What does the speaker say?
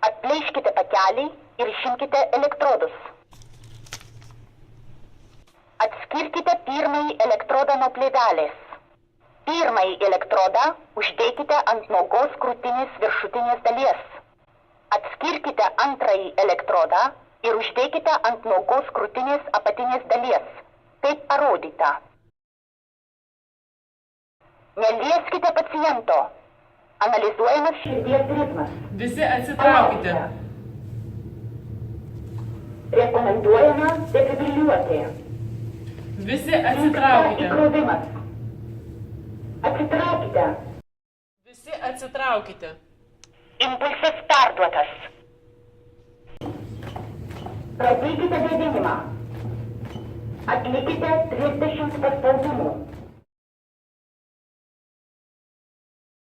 Atplėškite pakelį ir išimkite elektrodus. Atskirkite pirmąjį elektrodą nuo plėvelės. Pirmąjį elektrodą uždėkite ant nuogos krūtinės viršutinės dalies. Atskirkite antrąjį elektrodą ir uždėkite ant nuogos krūtinės apatinės dalies. Kaip parodyta. Nelieskite paciento. Analizuojamas širdies ritmas. Visi atsitraukite. Rekomenduojama defibriliuoti. Visi atsitraukite. Įkrovimas. Atsitraukite. Visi atsitraukite. Impulsas perduotas. Pradėkite vėdinimą. Atlikite 30 paspaudimų.